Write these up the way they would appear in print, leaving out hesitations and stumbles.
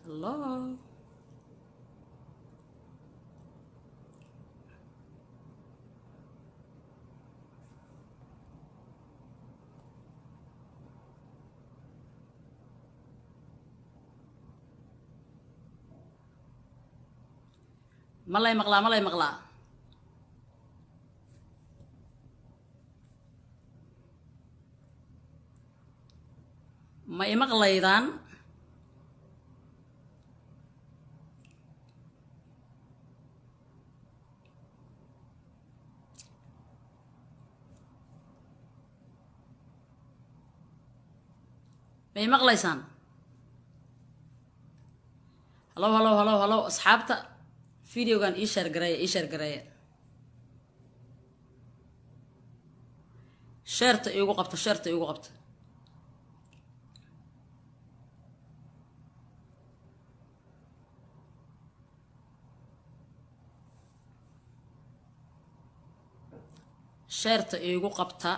Hello. Malay maqlaa. Ma i maqlaydaan? Ma i maqlaysaan? Hello. Asxaabta videogan ii share gareeya. Shareta iigu qabta. Shareta iigu qabta.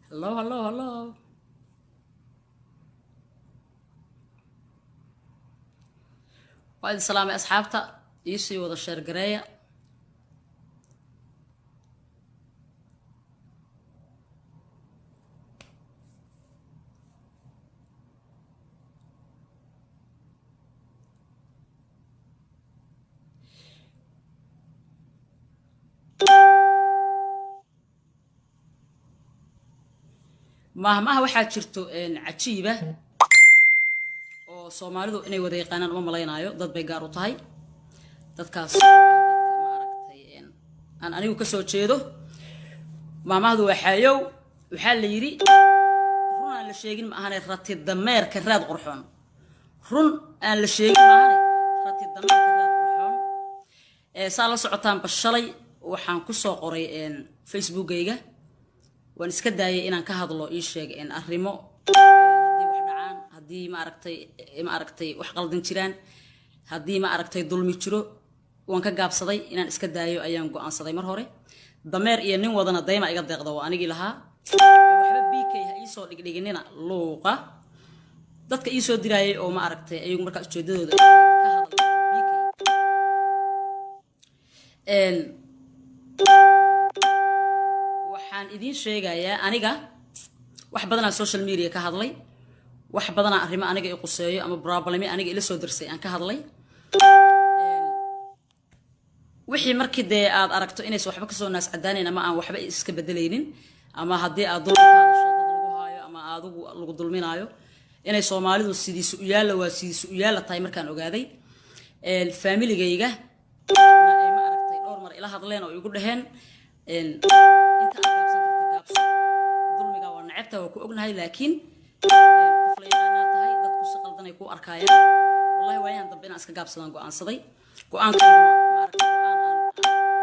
Hello. Waa idin salaamay asxaabta ii sii wada share gareeya. mahmaha waxaa jirto cajiiba oo Soomaalidu inay wada yaqaanaan uma malaynaayo dad bay gaar u tahay dadkaas dadka maaragtay aan anigu ka soo jeedo mahmahdu waxaa la yiri run aan la sheegin ma ahan rati dameerka raad qurxoon run aan la sheegin ma ahan rati dameerka raad qurxoon saa la socotaan bashalay waxaan ku soo qoray Facebook-gayga waan iska daayay inaan ka hadlo ii sheeg arrimo hadii wax dhacaan hadii ma aragtay wax qaldan jiraan hadii ma aragtay dulmi jiro waan ka gaabsaday inaan iska daayo ayaan go'aansaday mar hore dameer iyo nin wadana dayma iga deeqdo waa anigi lahaa waxba BK ha ii soo dhigdhiginina luuqa dadka ii soo diraayay oo ma aragtay ayagu markaa ujeedadooda ka hadlo BK waxaan idin sheegayaa aniga wax badan aan social media ka hadlay wax badan aan arrimo aniga i quseeyo ama problemi aniga ila soo dirsay aan ka hadlay wixii markii de aad aragto inaysan waxba ka soo naas cadaanayn ama aan waxba iska bedelaynin ama haddii aad dulmi ka hadasho dad lagu haayo ama adigu lagu dulminaayo inay Soomaalidu sidiisu u yaala tahay markaan ogaaday familigayga ay ma aragtay dhowr mar ila hadleen oo igu dhaheen dulmiga waa nacabta waa ku ognahay laakiin qof la yaqaanaa tahay dadku si qaldan ay ku arkayaan wallahi waayaan dambe inaan iska gaabsadaan go'aansaday go'aanka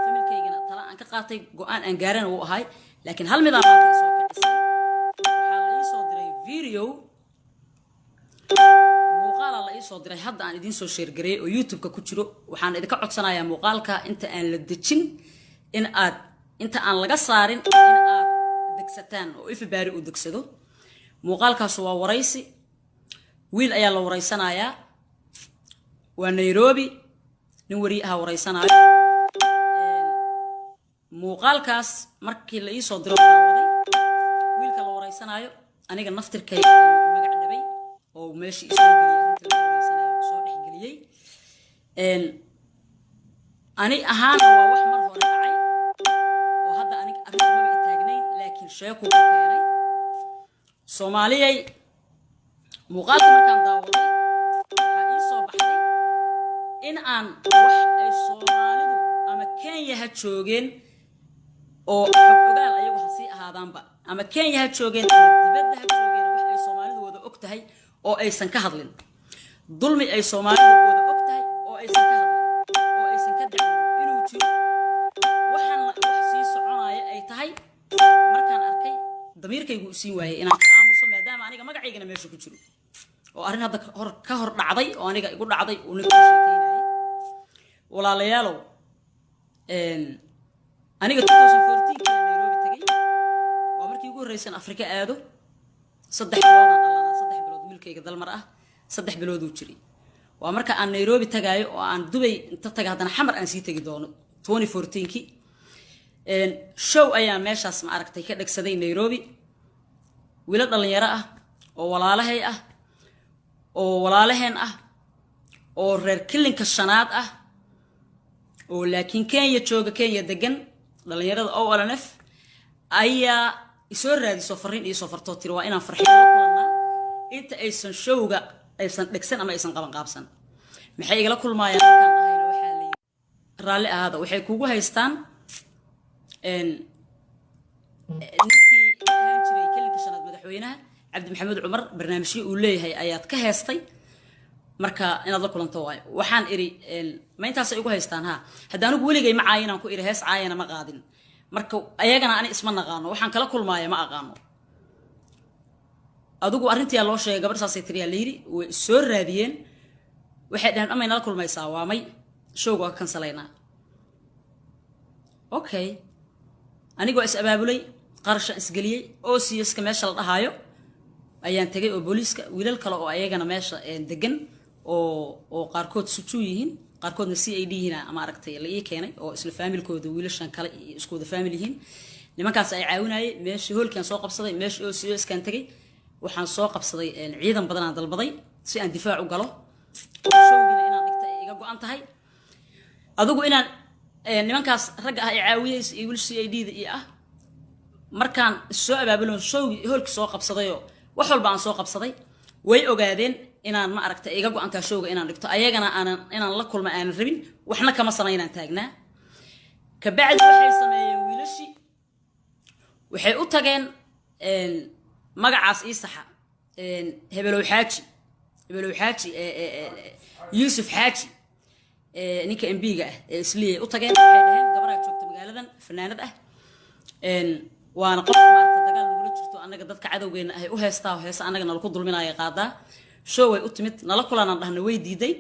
familkaygana tala aan ka qaatay go'aan aan gaarana uu ahay laakiin hal mid aan maanta soo kicisay waxaa la ii soo diray video muuqaal la ii soo diray hadda aan idin soo share gareeyay oo YouTube-ka ku jiro waxaan idinka codsanayaa muuqaalka inta aan la dejin in aad inta aan laga saarin in aad degsataan oo ifbaari u degsado muuqaalkaas waa waraysi wiil ayaa la waraysanayaa waa Nairobi nin wari ah waraysanaayo muuqaalkaas markii la ii soo diro daawaday wiilka la waraysanaayo aniga naftirkayga magac dhabay oo meeshii isoo geliyay arinta la waraysanayo soo dhexgeliyay ani ahaan waa wax mar hore dhacay oo hadda aniga arrinta ma taagnayn laakiin sheeko ku keenay Soomaaliyay muuqaalka markaan daawaday waxa ii soo baxday in aan wax ay Soomaalidu ama Kenya ha joogeen oo ogaal ayagu ha sii ahaadaanba ama Kenya ha joogeen dibadda ha joogeen wax ay Soomaalidu wada og tahay oo aysan ka hadlin dulmi ay Soomaalidu wada og tahay oo aysan ka hadlin oo aysan ka dhicin inuu jiro waxaan wax sii soconaya ay tahay markaan arkay damiirkaygu sii waayay inaan ka aamuso maadaama aniga magacaygana meesha ku jiro oo arrin hadda ka hor dhacday oo aniga igu dhacday oo ninka sheekeynayay walaalayaalow aniga 2014 kii Nairobi tagay waa markii ugu horreysay Afrika aado 3 bilood aan dhalana 3 bilood wiilkayga dalmar ah 3 bilood uu jiray waa marka aan Nairobi tagaayo oo aan Dubai inta taga hadana xamar aan sii tagi doono 2014 kii show ayaa meeshaas ma aragtay ka dhagsaday Nairobi wiil dhalinyaro ah oo walaalahay ah oo walaalaheen ah oo reer kilinka shanaad ah oo laakiin Kenya jooga Kenya degan dhalinyarada oo OLNF ayaa isoo raadiso fariin iyo soo farto tiri waa inaan farxiyo kulana inta aysan showga aysan dhagsan ama aysan qaban qaabsan maxay igala kulmaayaan markaan ahayna waxa la raalli ahaada waxay kugu haystaan ninkii aan jiray kilinka shanaad madaxweynaha Cabdi Maxamed Cumar barnaamijkii uu leeyahay ayaad ka heestay marka inaad la kulanto waay waxaan iri ma intaas ay ugu haystaan ha hadaan ugu weligay ma caayinaan ku iri hees caayina ma qaadin marka ayagana aan isma naqaano waxaan kala kulmaaya ma aqaano adigu arintii loo sheegay gabar saasay tiriyaa leeyri way soo raadiyeen waxay dhahan ama inala kulmaysaa waa may showga ka kansalayna okay anigoo is abaabulay qarsha isgaliyay oo siiska meesha la dhahayo ayaan tagay oo booliiska wiilal kale oo ayagana meesha degan oo qaarkood suju yihiin qaarkoodna CID hina ama aragtay la ii keenay oo isla familkooda wiilashan kale isku wada family yihiin nimankaas ay caawinayay meeshii hoolkan soo qabsaday meeshii oo CIS kan tagay waxaan soo qabsaday ciidan badan aan dalbaday si aan difaac u galo showgina inaan dhigtay iga go'an tahay adigu inaan nimankaas rag ah ay caawiyay iyo wiil CID iyo ah markaan soo abaabulo showgi hoolka soo qabsaday wax walba aan soo qabsaday way ogaadeen inaan ma aragtay iga go'antaa showga inaan dhigto ayagana inaan la kulmo aan rabin waxna kama sanaynaan taagnaa ka bacdi waxay sameeyeen wiilashi waxay u tageen magacaas ii saxa hebelow xaaji Yusuf Xaaji ninka MB-ga ah isliye u tageen waxay dhaheen gabadha joogta magaaladan fanaanad ah waana qof maarta dagaal lagu jirto anaga dadka cadawgeena ah u heestaa heesa anaga nala ku dulminaaya qaadaa show way u timid nala kulanaan dhahna way diiday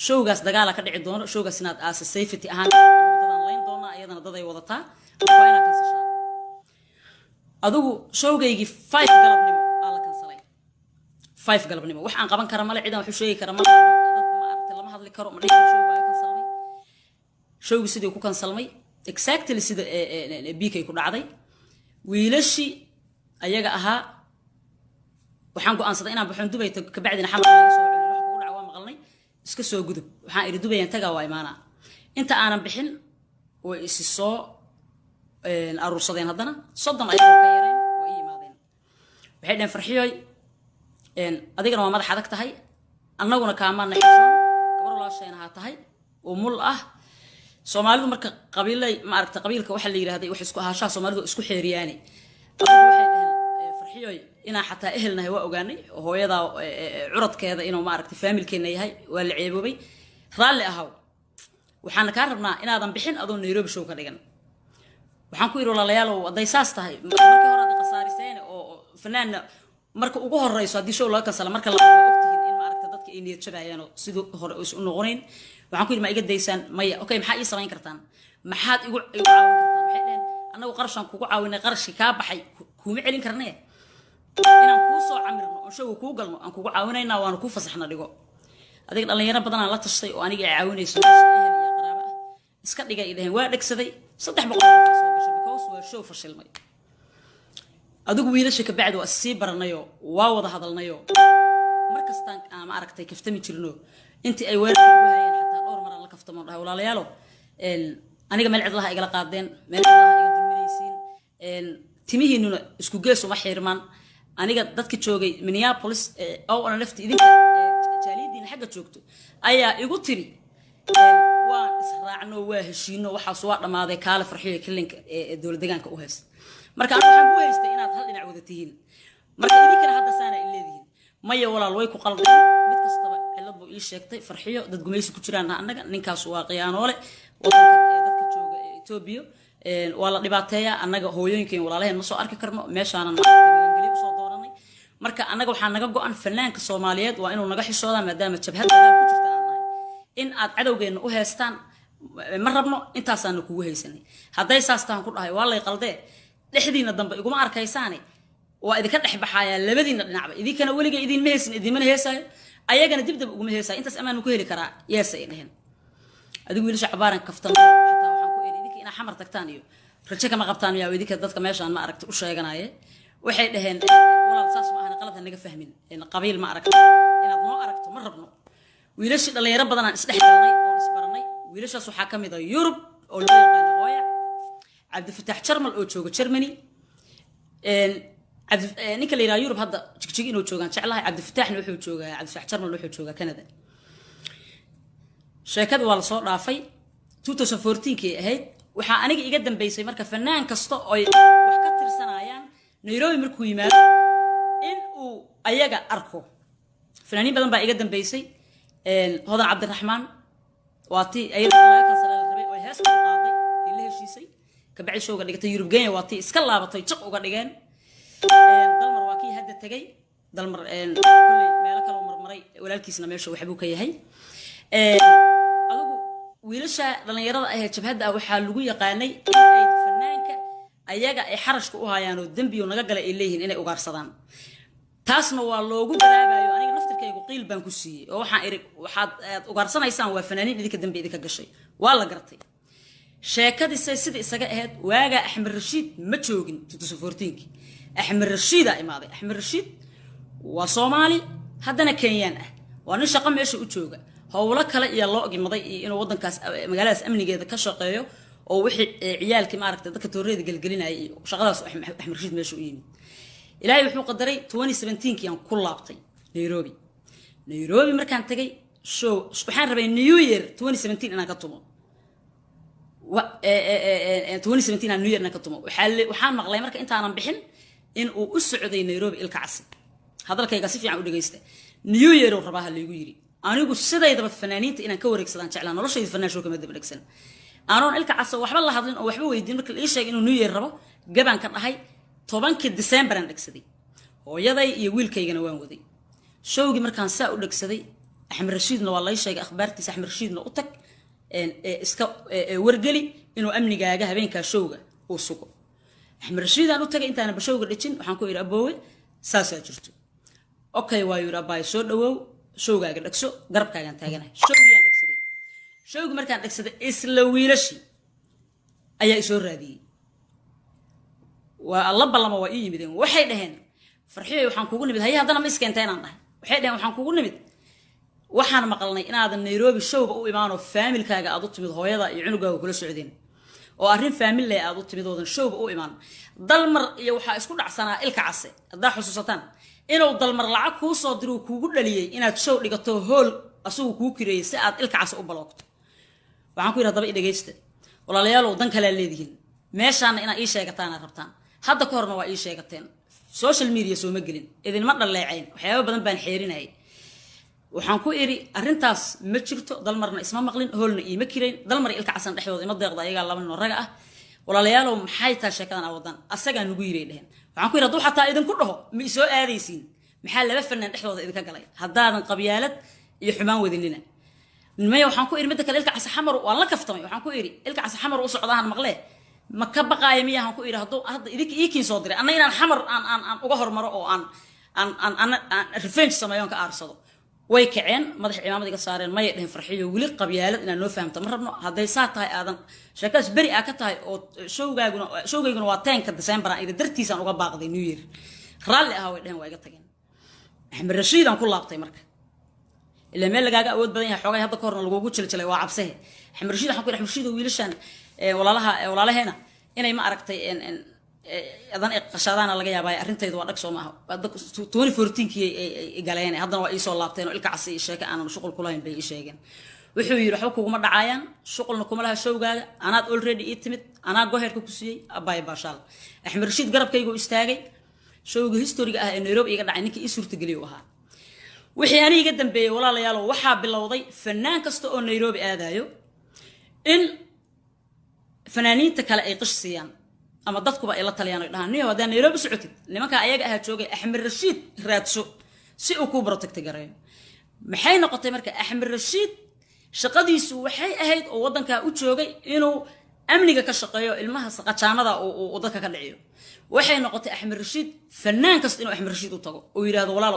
showgaas dagaala ka dhici doono showgaas inaad aas safety ahaan dadaan leen doona ayadana dad ay wadataa waa ina kansashaa adigu showgaygi 5 galabnimo ala kansalay 5 galabnimo wax aan qaban kara male ciidan wax u sheegi kara male dad ma aragtay lama hadli karo ma dhigay showga ay kansalmay showgi sidii ku kansalmay exactly sida BK ku dhacday wiilashi ayaga ahaa waxaan go'aansaday inaan baxoon Dubai ka bacdina xamar laga soo celiyo wax ugu dhac waa maqalnay iska soo gudub waxaan iri Dubai aan tagaa waa imaana inta aanan bixin way isi soo aruursadeen hadana soddon ay ka yareen way imaadeen waxay dheen farxiyoy adigana waa madax adag tahay annaguna kaamaana xishoon gabar walaashayna ha tahay oo mul ah Soomaalidu marka qabiilay ma aragtay qabiilka waxa la yiraahday wax isku ahaashaha Soomaalidu isku xeeriyaani waxay dhaheen farxiyoy ina xataa ehelnahay waa ogaanay hooyada curadkeeda inuu ma aragtay familkeena yahay waa la ceeboobay raalli ahaw waxaan ka rabnaa inaadan bixin adoo Nairobi show ka dhigan waxaan ku iri walaalayaal waday saas tahay markii hore aad qasaariseen oo fanaan marka ugu horeyso hadii show laga kansala marka la ogtihiin in ma aragtay dadka ay niyad jabayaan sidoo hore u noqoneen waxaan ku iri ma iga deysaan maya okay maxaa ii samayn kartaan maxaad igu caawin kartaan waxay dheen anagu qarashan kugu caawinay qarashki ka baxay kuma celin karnaa inaan ku soo camirno oo show ku galno aan kugu caawinayna waan ku fasaxna dhigo adiga dhalinyaro badan aan la tashay oo aniga ay caawinayso ehel iyo qaraabo iska dhigay ideen waa dhagsaday 300 qof soo gashay because waa show fashilmay adigu wiilasha ka bacdi waa sii baranayo waa wada hadalnayo markastaan aan aragtay kaftami jirno intii ay weerarka ugu hayeen xataa dhowr mar aan la kaftamo dhahay walaalayaalo aniga meel cid laha igala qaadeen meel cid laha iga dulminaysiin timihiinuna isku gees uma xirmaan aniga dadka joogay Minneapolis oo aan lafti idinka jaaliyadiina xagga joogto ayaa igu tiri waan israacno waa heshiino waxa soo dhamaaday kaala farxiyo kilinka dawlad deegaanka u hees marka aan waxaan ku haystay inaad hal dhinac wada tihiin marka idinkana hadda saana ileedihiin maya walaal way ku qaldan mid kastaba cilad buu ii sheegtay farxiyo dad gumaysi ku jiraan annaga ninkaas waa qiyaanoole wadanka dadka jooga Itoobiya waa la dhibaateeyaa annaga hooyooyinkeen walaalaheen ma soo arki karno meeshaanan maaragtay soo dooranay marka annaga waxaan naga go'an fanaanka Soomaaliyeed waa inuu naga xishoodaa maadaama jabhad dagaal ku jirta aan nahay in aad cadawgeena u heestaan ma rabno intaasaan kugu haysanay haday saastaan ku dhahay waa lay qaldee dhexdiina dambe iguma arkaysaane waa idinka dhexbaxaya labadiina dhinacba idinkana weliga idin ma haysan idin ma heesayo ayagana dib dib uguma heesayo intaas amaan ku heli karaa yeesay dhahan adigu wiilasha cabaaran kaftan xataa waxaan ku idinka ina xamar tagtaan iyo rajo kama qabtaan yaa idinka dadka meeshaan ma aragtay u sheeganaaye waxay dhaheen walaal saas ma ahna qalad naga fahmin in qabiil ma aragtay inaad noo aragto ma rabno wiilasha dhalinyaro badan aan isdhexgalnay oo isbaranay wiilashaas waxaa ka mid ah Yurub oo loo yaqaan Hooya Cabdifataax Jarmal oo jooga Germany ninka la yiraahdo Yurub hadda jigjig inuu joogaan jeclahay Cabdifataaxna wuxuu joogaa Cabdifataax Jarmal wuxuu joogaa Canada sheekadu waa la soo dhaafay 2014kii ahayd waxa aniga iga dambeysay marka fanaan kasto oo wax ka tirsanayaan Nairobi markuu yimaado in uu ayaga arko fanaaniin badan baa iga dambeysay Hodan Cabdiraxmaan waati ayada ka salaa rabay oo hees ku qaaday ilaa heshiisay ka bacay showga dhigtay Yurub Kenya waati iska laabatay jiq uga dhigeen dalmar waa kii hadda tagay dalmar kulay meel kale oo marmaray walaalkiisna meesha waxbuu ka yahay adigu wiilasha dhalinyarada ah ee jabhada waxa lagu yaqaanay ay fanaanka ayaga ay xarashka u hayaan oo dambiyo naga galay ay leeyihiin inay ugaarsadaan taasna waa loogu daraabayo aniga naftirkaygu qiil baan ku siiyay oo waxaan iri waxaad ugaarsanaysan waa fanaaniin idinka dambi idinka gashay waa la gartay sheekadii sida isaga ahayd waaga Axmed Rashiid ma joogin 2014 Axmed Rashiid imaaday Axmed Rashiid waa Soomaali haddana Kenyaan ah waa nin shaqo meesha u jooga hawlo kale iyo loo gimaday inuu wadankaas magaaladaas amnigeeda ka shaqeeyo oo wixii ciyaalkii ma aragtay dadka tooreeda galgalinayay shaqadaas Axmed Rashiid meesha u yimid ilaahay wuxuu qadaray 2017kii aan ku laabtay Nairobi markaan tagay show waxaan rabay New Year 2017 inaan ka tumo 2017 aan New Year inaan ka tumo waxaan maqlay marka intaanan bixin in uu u socday Nairobi ilka casi hadalkayga si fiican u dhageysta New Year oo rabaha lagu yiri anigu sidaydaba fanaaniinta inaan ka wareegsadaan jeclaan noloshayda fanaan show kama daba dhagsan aanon ilka casi waxba la hadlin oo waxba weydiin marka la ii sheegay inuu New Year rabo gabaan ka dhahay 10 December aan dhagsaday hooyaday iyo wiilkaygana waan waday showgii markaan saa u dhagsaday Axmed Rashiidna waa la sheegay akhbaartiisa Axmed Rashiidna u tag iska wargali inuu amnigaaga habeenka showga uu sugo Axmed Rashiid aan u tagay intaan bashowga dhicin waxaan ku iri aboowe saasa jirto okay waa yura baay soo dhawow showgaaga dhagso garabkaagan taaganahay showgii aan dhagsaday showgii markaan dhagsaday isla wiilashi ayaa i soo raadiyay waa alla balama waa ii yimideen waxay dhaheen farxiyo waxaan kugu nimid hay hadana ma iskeentay inaan dhahay waxay dhaheen waxaan kugu nimid waxaan maqalnay inaad Nairobi showga u imaano familkaaga aad u timid hooyada iyo cunugaaga kula socdeen oo arrin family aad u timid oo showga u imaan dalmar iyo waxa isku dhacsanaa ilka case hadaa xusuusataan inuu dalmar lacag ku soo diro kuugu dhaliyay inaad show dhigato hool asugu kuu kireeyay si aad ilka case u baloogto waxaan ku yiraahdaa i dhageysta walaalayaal oo dan kale leedihiin meeshaan ina ii sheegataan rabtaan hadda ka horna waa ii sheegateen social media soo ma gelin idin ma dhaleecayn waxyaabo badan baan xeerinay waxaan ku iri arintaas ma jirto dalmarna isma maqlin hoolna iima kireyn dalmar ilka casan dhexdooda ima deeqda ayaga laba nin raga ah walaalayaal maxay taa sheekadan awadan asaga nugu yiri dhehen waxaan ku iri haduu xataa idin ku dhaho ma soo aadaysiin maxaa laba fanaan dhexdooda idinka galay haddaadan qabyaalad iyo xumaan wadinina nimay waxaan ku iri mid kale ilka casan xamar waa la kaftamay waxaan ku iri ilka casan xamar u socdaan maqlee ma ka baqaaya miyahan ku iri haduu hadda idinkiin soo diray anna inaan xamar aan uga hormaro oo aan revenge sameeyo ka aarsado way kaceen madax imaamadiga saareen ma yeedhin farxiyo wili qabyaalad inaan noo fahamto ma rabno haday saa tahay aadan sheekaas bari ah ka tahay oo showgayguna waa 10 December aan dartiisan uga baaqday New Year raalli ah way dhaheen waa iga tageen Axmed Rashiid aan ku laabtay marka ila meel lagaaga awood badan yahay xogay hadda ka horna lagu jiljalay waa cabsahe Axmed Rashiid waxaan ku iri Axmed Rashiid wiilashan walaalaheena inay ma aragtay adan qashadana laga yaabay arintaydu waa dhag soo maaha 2014kii ay galeen haddana waa ii soo laabteen oo ilka casi sheeka aan shuqul ku lahayn bay ii sheegeen wuxuu yiri waxba kugu ma dhacayaan shuqulna kuma laha showgaaga anaad already ii timid anaa goheerka ku siiyay abay baashal Axmed Rashiid garabkaygu istaagay showga historiga ah ee Nairobi iga dhacay ninkii ii suurta galiyay ahaa wixii aniga iga dambeeyay walaalayaal waxa bilowday fanaan kasta oo Nairobi aadayo in fanaaniinta kale ay qishsiyaan ama dadkuba ay la taliyaan ay dhahaan niyo hadaa Nairobi socotid nimanka ayaga ah joogay Axmed Rashiid raadso si uu ku protect gareeyo maxay noqotay marka Axmed Rashiid shaqadiisu waxay ahayd oo wadanka u joogay inuu amniga ka shaqeeyo ilmaha saqajaanada oo dadka ka dhiciyo waxay noqotay Axmed Rashiid fanaan kasta inuu Axmed Rashiid u tago oo yiraahdo walaal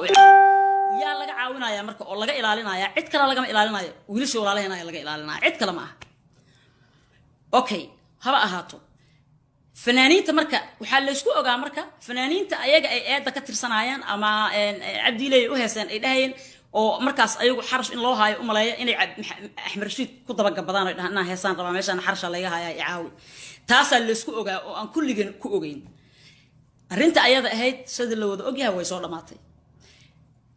yaa laga caawinaya marka oo laga ilaalinaya cid kale laga ilaalinayo wiilasha walaalahayna laga ilaalinaya cid kale ma aha okay haba ahaato fanaaniinta marka waxa la isku ogaa marka fanaaniinta ayaga ay eeda ka tirsanayaan ama Cabdiilay u heeseen ay dhahayeen oo markaas ayagu xarash in loo haayo u maleeyo inay Axmed Rashiid ku dabagabadaan oo dhahnaa heesaan raba meeshan xarash laga haayaa caawi taas la isku ogaa oo aan kulligan ku ogeyn arinta ayada ahayd sida la wada ogyahay way soo dhamaatay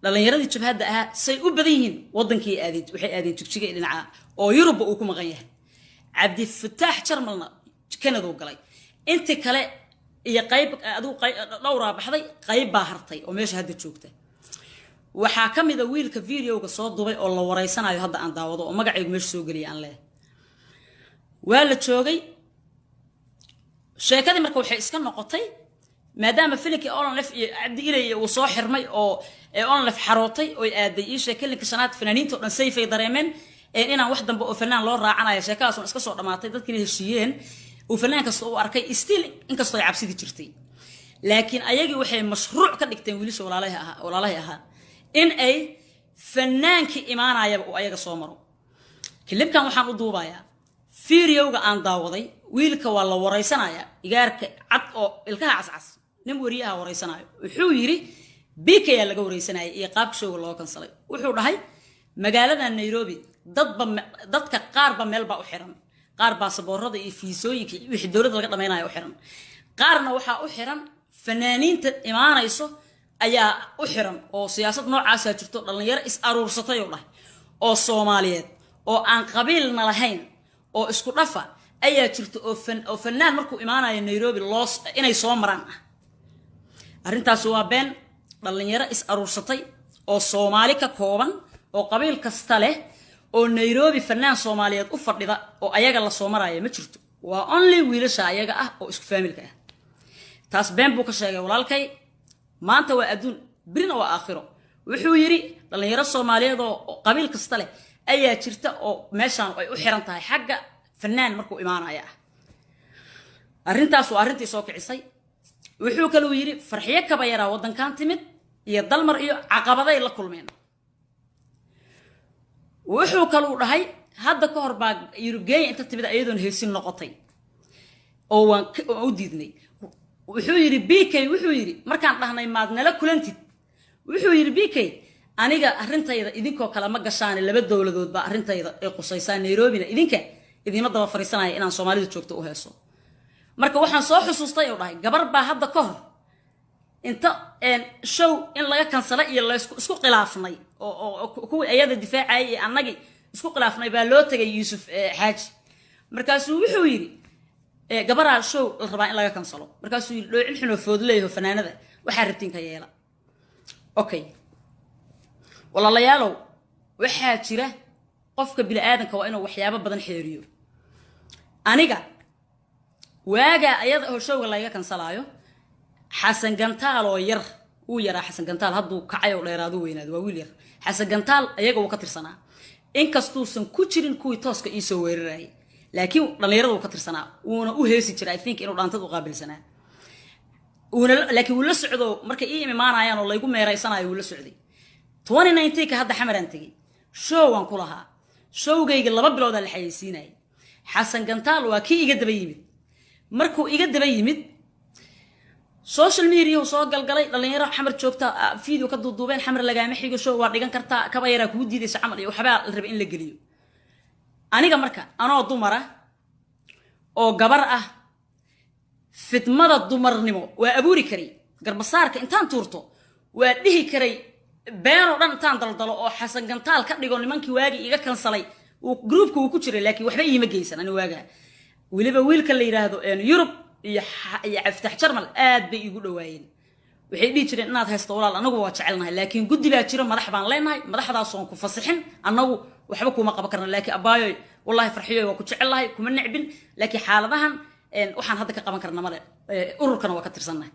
dhalinyaradii jabhadda ah say u badan yihiin wadankii aadid waxay aadeen jigjiga dhinaca oo Yurub uu ku maqan yahay Cabdi Fataax Jarmalna Canada uu galay inta kale iyo qayb dhowra baxday qayb baa hartay oo meesha hadda joogta waxa kamid ah wiilka video-ga soo dubay oo la wareysanayo hadda aan daawado oo magacaygu meesha soo galiyay aan leeyahay waa la joogay sheekadii marka waxay iska noqotay maadaama filimkii Onlef iyo Cabdiilay uu soo xirmay oo Onlef xarootay oo aaday ii sheekooyinka shanaad fanaaniinta oo dhan sayfay dareemeen inaan wax dambe oo fanaan loo raacanayo sheekadaas oo iska soo dhamaatay dadkii heshiiyeen oo fanaan kasta uu arkay still inkastoo ay cabsidi jirtay laakiin ayagii waxay mashruuc ka dhigteen wiilasha walaalahay ahaa in ay fanaankii imaanayaba oo ayaga soo maro kilibkan waxaan u duubayaa fiiriyowga aan daawaday wiilka waa la wareysanaya igaarka cad oo ilkaha cascas nin wariyaha wareysanayo wuxuu yiri BK laga wareysanayay iyo qaabka showga loo kansalay wuxuu dhahay magaalada Nairobi dadka qaarba meel baa u xiran qaar baa saboorada iyo fiisooyinka wixii dawladda laga dhameeyay u xiran qaarna waxa u xiran fanaaniinta imaanayso ayaa u xiran oo siyaasad noocaas ah jirto dhalinyaro is aruursatay oo dhahay oo Soomaaliyeed oo aan qabiilna lahayn oo isku dhafa ayaa jirto oo fanaan markuu imaanayo Nairobi loos inay soo maraan arintaas waa been dhalinyaro is aruursatay oo Soomaali ka kooban oo qabiil kasta leh oo Nairobi fanaan Soomaaliyeed u fadhida oo ayaga la soo marayo ma jirto waa only wiilasha ayaga ah oo isku familka ah taas been buu ka sheegay walaalkay maanta waa adduun birina waa aakhiro wuxuu yiri dhalinyaro Soomaaliyeed oo qabiil kasta leh ayaa jirta oo meeshan ay u xiran tahay xagga fanaan markuu imaanaya arintaas waa arintii soo kicisay wuxuu kale yiri farxiye kaba yaraa wadankan timid iyo dalmar iyo caqabaday la kulmeen wuxuu kale u dhahay hadda ka hor baa Yurubgeey inta timid ayadoon heesin noqotay oo waan u diidnay wuxuu yiri BK wuxuu yiri markaan dhahnay maad nala kulantid wuxuu yiri BK aniga arintayda idinkoo kala ma gashaan laba dawladood baa arintayda ay qusaysaa Nairobi idima daba fariisanaya inaan Soomaalidu joogto u heeso marka waxaan soo xusuustay oo dhahay gabar baa hadda ka hor inta show in laga kansalay iyo la isku khilaafnay oo kuwii ayada difaacay ee annagi isku khilaafnay baa loo tagay Yuusuf Xaaji markaasuu wuxuu yiri gabaraa show la rabaa in laga kansalo markaasuu yiri dhoocil xun oo foodleeyo fanaanada waxa rabtiin ka yeela okay walaalayaalow waxa jira qofka bini aadanka waa inuu waxyaabo badan xeeriyo aniga waaga ayada oo showga laga kansalaayo Xasan Gantaal oo yar uu yaraa Xasan Gantaal hadduu kacay oo dheeraado weynaad waa wiil yar Xasan Gantaal ayaga uu ka tirsanaa inkastoo san ku jirin kuwii tooska ii soo weeraray laakiin dhalinyaradu uu ka tirsanaa uuna u heesi jiray I think inuu dhaantad u qaabilsanaa laakiin wuu la socdo markay ii imaanayaan oo laygu meeraysanayo wuu la socday 2019 ka hadda xamaran tagay show aan ku lahaa showgayga 2 bilood la xayeysiinay Xasan Gantaal waa kii iga daba yimid markuu iga daba yimid social media soo galgalay dhalinyaro xamar joogta video ka duubeen xamar lagaama xigo show waa dhigan kartaa kaba yara ku diidaysa xamar iyo waxba la rabay in la geliyo aniga marka anoo dumara oo gabar ah fitmada dumarnimo waa abuuri karay garbasaarka intaan tuurto waa dhihi karay been oo dhan intaan daldalo oo Xasan Gantaal ka dhigo nimankii waagi iga kansalay uu groupku uu ku jiray laakiin waxba iima geysan ani waaga waliba wiilka la yiraahdo Yurub iyo Fataax Jarmal aad bay igu dhawaayeen waxay dhigi jireen inaad haysto walaal anagu waa jecelnahay laakiin guddi baa jiro madax baan leenahay madaxdaas oo ku fasaxin anagu waxba kuma qaban karna laakiin abaayo wallahi farxiyo waa ku jecelahay kuma nicbin laakiin xaaladahan waxaan hadda ka qaban karna male ururkana waa ka tirsannahay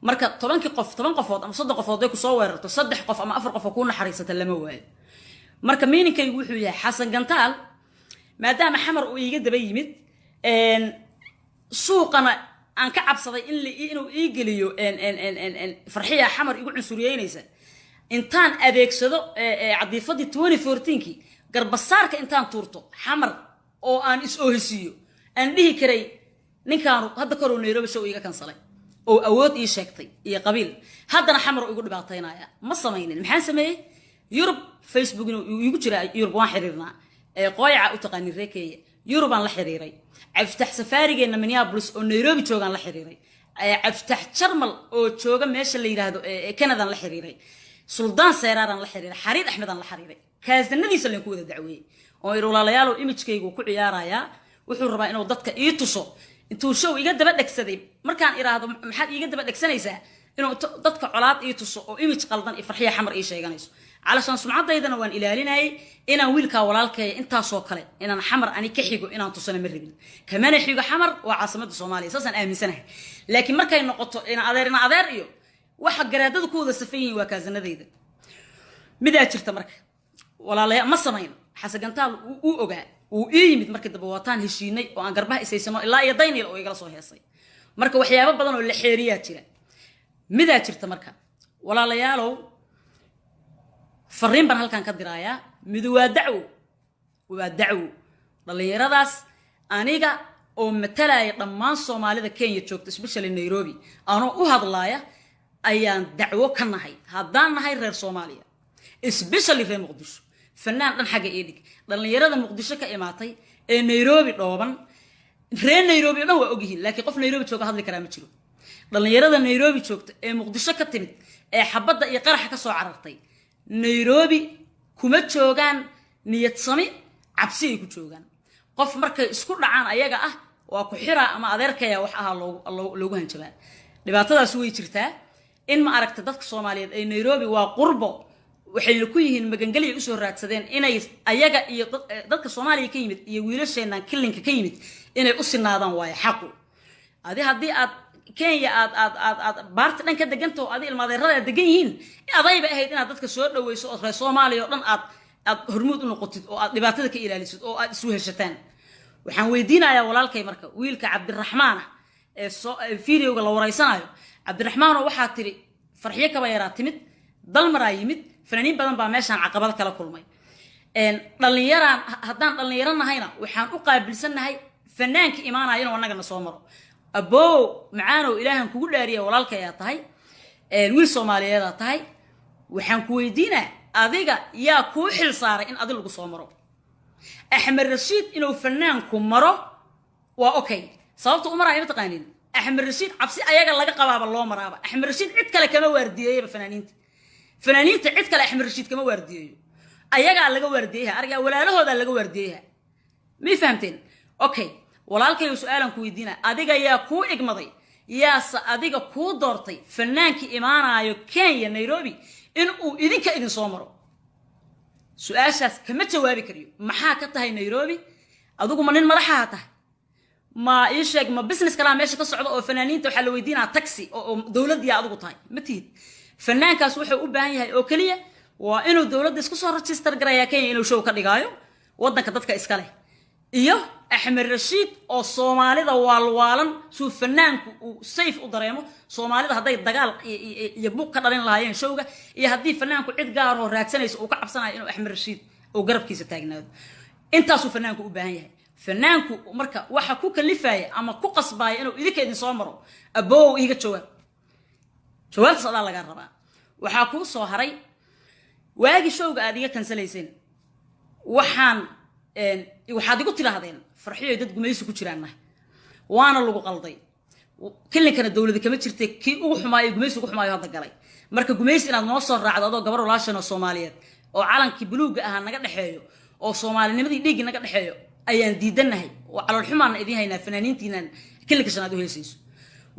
marka 10 qofood ama 30 qofood ay ku soo weerarto 3 qof ama 4 qof oo ku naxariisata lama waayo marka meeninkaygu wuxuu yahay xasan gantaal maadaama xamar uu iiga daba yimid suuqana aan ka cabsaday inuu ii geliyo farxiya xamar igu cunsuriyeynaysa intaan adeegsado cadiifadii 2014kii garbasaarka intaan tuurto xamar oo aan is oohisiiyo aan dhihi karay ninkaanu hadda kor oo Nairobi show iga kansalay oo awood ii sheegtay iyo qabiil haddana xamar igu dhibaataynaya ma samaynin maxaan sameeyay Europe Facebook igu jira Europe waan xiriirnaa qooyaca u taqaani reekeeya Europe aan la xiriiray aftax safaarigeena Minneapolis oo Nairobi joogan la xiriiray aftax Jarmal oo jooga meesha la yiraahdo Canada la xiriiray suldaan seeraaran la xiriiray xariir axmed aan la xiriiray kaasanadiisa leen ku wada dacweeyay oo irulaalayaal imagekaygu ku ciyaaraya wuxuu rabaa inuu dadka ii tuso intuu show iga daba dhagsaday markaan iraahdo maxaad iga daba dhagsanaysaa inuu dadka colaad ii tuso oo image qaldan iyo farxiya xamar ii sheeganayso علشان سمعتيدنا وان إلاليناي إنا ويلكا ولالكي إنتا سوكالي إنا حمر أني كحيقو إنا تصنع مربين كمان يحيقو حمر وعاصمة الصومالية أساسا آمن سنة لكن مركا ينقطو إنا أدير إيو واحد قرادة كودا سفيني وكازنا ذيدا مدى أجرت مركا ولا لا مصمين حسقنتال وأوغا وإيمت مركا دبواتان هشيني وان قربها إسيسما إلا يديني لأو يقلصو هيسي مركا وحيابا بدنو اللي حيريات جيرا مدى أجرت مركا ولا ليالو فرين بان halkan ka diraya mid waa dacwo dhalinyaradaas aniga oo matalay dhammaan Soomaalida Kenya joogto especially Nairobi aanoo u hadlaaya ayaan dacwo ka nahay haddaan nahay reer Soomaaliya especially reer Muqdisho fanaan dhan xaga eedig dhalinyarada Muqdisho ka imaatay ee Nairobi dhooban reer Nairobi dhan waa ogyihiin laakiin qof Nairobi jooga hadli kara ma jiro dhalinyarada Nairobi joogto ee Muqdisho ka timid ee xabadda iyo qaraxa ka soo carartay Nairobi kuma joogan niyad sami cabsi ay ku joogan qof markay isku dhacaan ayaga ah waa ku xira ama adeerkaya wax aha loogu hanjabaa dhibaatadaas way jirtaa in ma aragta dadka Soomaaliyeed ay Nairobi waa qurbo waxay ku yihiin magangaliye u soo raadsadeen inay ayaga iyo dadka Soomaaliya ka yimid iyo wiilasheena killinka ka yimid inay u sinaadaan way xaqu hadii aad Kenya aad baarta dhan ka deganto adi ilmaadeerada degan yihiin adayba ahayd inaad dadka soo dhaweyso oo reer Soomaaliya oo dhan aad hormuud u noqotid oo aad dhibaatada ka ilaalisid oo aad isu heshataan waxaan weydiinayaa walaalkay marka wiilka Cabdiraxmaan ee fiidiyowga la wareysanayo Cabdiraxmaan waxa tiri farxiye kaba yaraa timid dalmaraa yimid fanaaniin badan baa meeshan caqabad kala kulmay dhalinyaraan haddaan dhalinyarannahayna waxaan u qaabilsanahay fanaanka imaanaya inuu annagana soo maro أبو معانو إلهن كقول داريا ولالك يا تهاي الويل الصومالية يا تهاي وحن كويدينا أذيقا يا كوحل صار إن أذلك صومرو أحمد رشيد إنه فنان كمرو وأوكي صوت أمرا أيه تقانين أحمد رشيد عبسي أياك لقى قباب الله مرابا أحمد رشيد عدك كما ورديه بفنانين فنانين عدك أحمد رشيد كما ورديه أياك لقى ورديها أرجع ولا له هذا لقى ورديها مي فهمتين أوكي walaalkay su'aalan ku weydiina adiga yaa ku igmaday yaas adiga ku doortay fanaanki imaanayo Kenya Nairobi in uu idinka idin soo maro su'aashaas kama jawaabi kariyo maxaa ka tahay Nairobi adigu ma nin madaxa tahay ma ii sheeg ma business kala meesha ka socdo oo fanaaniinta waxa la weydiinaa taxi oo dawladda adigu tahay ma tihid fanaankaas wuxuu u baahan yahay oo kaliya waa inuu dawladda isku soo register gareeyaa Kenya inuu show ka dhigaayo wadanka dadka iska leh iyo أحمد رشيد أو صومالي ذا والوالن شوف فنانك وسيف ودريمه صومالي ذا هذا الدجال يبوك كدرين لهاين شوقة يهدي فنانك وعد جاره راكسنيس وكعب سنة إنه أحمد رشيد وقرب كيس تاجنا أنت شوف فنانك وبهايه فنانك ومركا وحكوك اللي فاي أما كوقص باي إنه إذا كان صامره أبوه يجي شوال صار الله جربا وحكوا صهري واجي شوقة هذه كنسليسين وحان waxaad igu tirahdeen farxiyo dad gumaysi ku jiraan waana lagu qalday kalinkana dawladda kama jirtay kii ugu xumaayay gumaysi ugu xumaayay hadda galay marka gumaysi inaad noo soo raacdo adoo gabar walaashan oo Soomaaliyeed oo calankii buluuga ah naga dhaxeeyo oo Soomaalinimadii dhiig naga dhaxeeyo ayaan diidanahay oo calool xumaan idin haynaa fanaaniintiinan kilinka shanaad u heesayso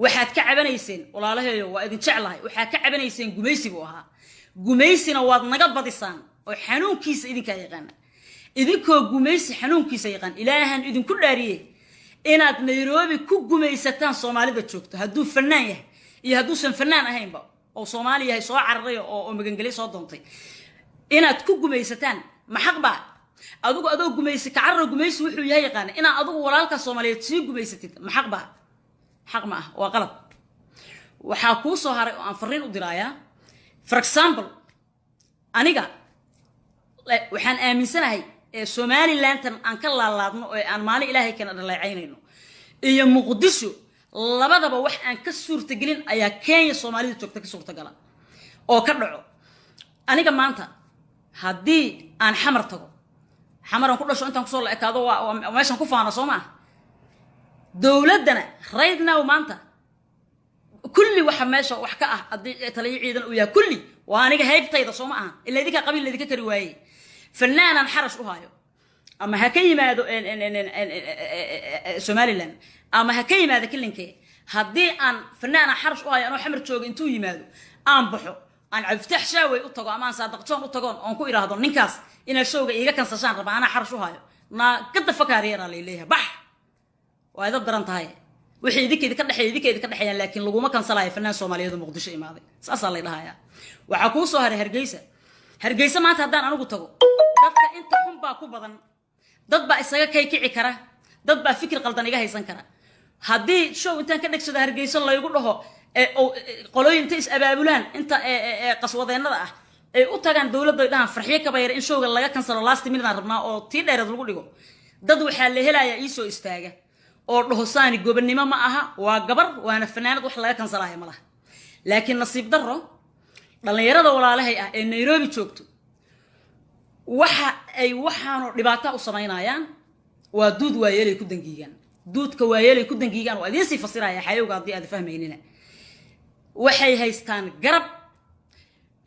waxaad ka cabanayseen walaalaheeyo waa idin jeclahay waxaad ka cabanayseen gumaysi buu ahaa gumaysina waad naga badisaan oo xanuunkiisa idinka yaqaan idinkoo gumaysi xanuunkiisa yaqaan ilaahan idinku dhaariyay inaad Nairobi ku gumaysataan Soomaalida joogto hadduu fanaan yahay iyo hadduusan fanaan ahaynba oo Soomaaliya yahay soo cararay oo magangalay soo doontay inaad ku gumaysataan محقبة أدوك جميسي كعرّ جميسي وحول يهي قانا إنا أدوك ولالك الصومالية تسيب جميسي محقبة حق معه وغلط وحاكوسو هاري أنفرين ودرايا for example أنيقا وحان آمين سنة هاي سومالي لانتن أنك الله لادنو أن مالي إلهي كان الله يعينينو إيا مقدسو لبدا وح أن كسور تقلين أيا كين سومالي توك سور تقلا أو كبرعو أنيقا مانتا هدي أن حمر تقو حمر كل شو أنت مقصود لك هذا وماشان كفانا صوما دولتنا ريدنا ومانتا كل واحد ماشى وحكاه تلاقي عيدا ويا كلي وأنا هيبتي إذا صوما إلا ذيك قبيل اللي ذيك كرواي فنانا نحرش أهايو أما هكي ما دو سومالي لان أما هكي ما ذا كلن كي هدي أن فنانا حرش أهايو أنا حمر توج إنتو يمادو أنا بحو أنا عفتح شاوي أطقو أمان صادقتون أطقون أنكو إرادون نكاس إن الشوق إيجا كان سجان ربع أنا حرش أهايو نا كده فكارينا ليها بح وهذا بدرنت هاي وحي ذيك ذيك كده لكن لو ما كان صلاة فنان سومالي هذا مقدش إمادي سأصل لي لها وعكوسو هرجيسة ما تهدان أنا قلت dadka inta xun baa ku badan dad baa isaga kici kara dad baa fikir qaldan iga haysan kara hadii show intaan ka dhagsado hargeyso la igu dhaho qolooyinta is abaabulaan inta qaswadeennada ah ay u tagaan dawladda dhahan farxiye ka bayr in showga laga kansalo last minute aan rabnaa oo tii dheerad lagu dhigo dad waxa la helayaa ii soo istaaga oo dhaho saani gobonimo ma aha waa gabar waana fanaanad wax laga kansalayo ma laha laakiin nasiib darro dhalinyarada walaalahay ah ee Nairobi joogto waxa ay waxaano dhibaato u sameynayaan waa duud waayelay ku dangiigan duudka waayelay ku dangiigan oo idin si fasiraya xayowga hadii aad fahmaynina waxay haystaan garab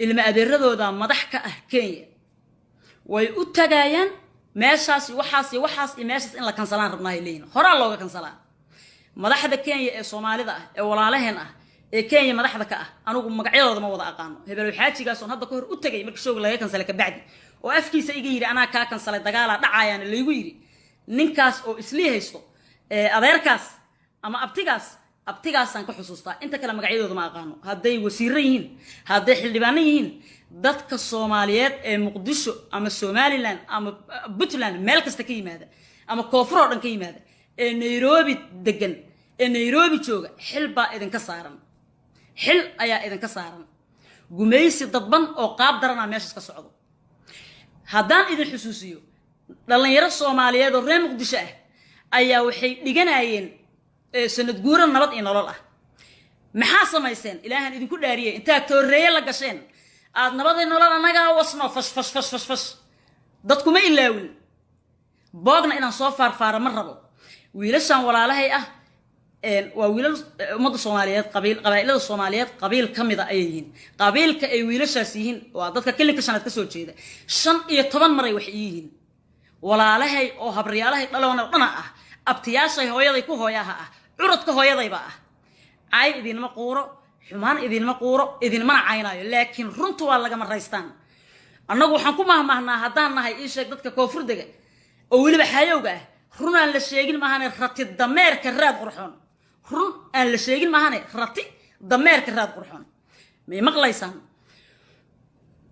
ilma adeeradooda madax ka ah Kenya way u tagayaan meeshaas waxaas meeshaas in la kansalaan rabnaa leeyna hore looga kansalaa madaxda Kenya ee Soomaalida ah ee walaalaheen ah ee Kenya madaxda ka ah anigu magacyadooda ma wada aqaano hebel xaajigaas oo hadda ka hor u tagay markii show laga kansalay ka bacdi oo afkiisa iga yiri ana ka kansalay dagaala dhacayaan leeygu yiri ninkaas oo isli haysto adeerkaas ama abtigaasan ka xusuustaa inta kala magacyadooda ma aqaano haday wasiir yihiin haday xildhibaan yihiin dadka Soomaaliyeed ee Muqdisho ama Somaliland ama Puntland meel kasta ka yimaada ama koonfur oo dhan ka yimaada ee Nairobi degan ee Nairobi jooga xil baa idin ka saaran xil ayaa idin ka saaran gumaysi dadban oo qaab darana meesha ka socdo haddaan idin xusuusiyo dhalinyaro Soomaaliyeed oo reer Muqdisho ah ayaa waxay dhiganayeen sanad guuran nabad iyo nolol ah maxaa samayseen ilaahan idinku dhaariyay inta tooreeye la gasheen aad nabad iyo nolol anaga wasno fash dadku ma ilaawin boogna inaan soo faarfaara ma rabo wiilashan walaalahay ah waa wiilal umada Soomaaliyeed qabiilada Soomaaliyeed qabiil kamida ay yihiin qabiilka ay wiilashaas yihiin waa dadka kilinka sanad ka soo jeeda 15 maray wax yihiin walaalahay oo habriyaalahay dhaloona dhana ah abtiyaashay hooyaday ku hooyaha ah curadka hooyadayba ah ay idin ma quuro xumaan idin ma quuro idin ma caynaayo laakiin runtu waa laga maraystaan annagu waxaan ku mahmaahnaa haddaan nahay ii sheeg dadka koonfurdega oo waliba xayowga ah run aan la sheegin maahane rati dameerka raad qurxoon run aan la sheegin maahane rati dameerka raad qurxoon may maqlaysaan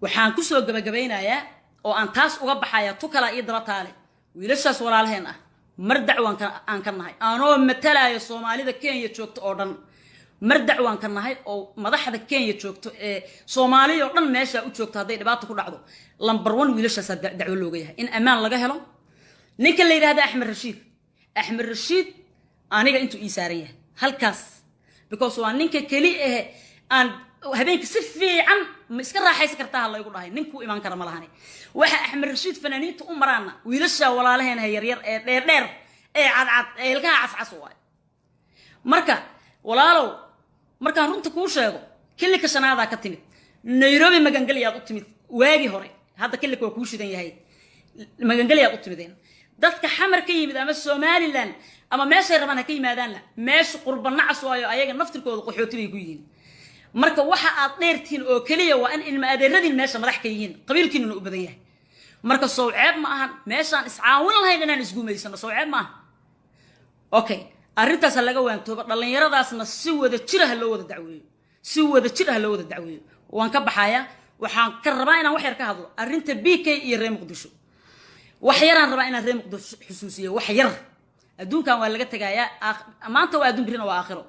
waxaan ku soo gabagabeynayaa oo aan taas uga baxaya tu kala ii daba taale wiilashaas walaalaheen ah mar dacwaan aan ka nahay aanoo matalaayo Soomaalida Kenya joogto oo dhan mar dacwaan ka nahay oo madaxda Kenya joogto ee Soomaaliya oo dhan meesha u joogto haday dhibaato ku dhacdo lambar 1 wiilashaas dacwo looga yahay in amaan laga helo ninka la yiraahdo Axmed Rashiid aniga intuu ii saaran yahay halkaas because waa ninka kali aan habeenka si fiican ma iska raaxaysan kartaa la igu dhahay ninku iman kara ma lahani waxa Axmed Rashiid fanaaniinta u maraana wiilasha walaalaheen yaryar ee dheer ee cadcad ee ilkaha cascas waay marka walaalow markaan runta ku sheego kilika shanaada ka timid Nairobi magangaliyaad u timid waagi hore hadda kilika waa ku shidan yahay magangaliyaad u timideen dadka xamar ka yimid ama Somaliland ama meesha rabana ka yimaadaan meesha qurban nacas waayo ayaga naftirkooda qaxooti bay ku yihiin marka waxa aad dheertiin oo kaliya waa in ilma adeeradin meesha madax ka yihiin qabiilkiina u badan yahay marka soo ceeb ma ahan meeshaan iscaawin lahayn inaan isguumeysano soo ceeb ma aha okay arrintaas laga waantooba dhalinyaradaasna si wada jir ah loo wada dacweeyo waan ka baxaya waxaan ka rabaa inaan wax yar ka hadlo arrinta BK iyo reer Muqdisho وحيران ربا إن الريم قدر حسوسية وحير أدون كان ولا جت جاية ما أنت وأدون برينا وآخره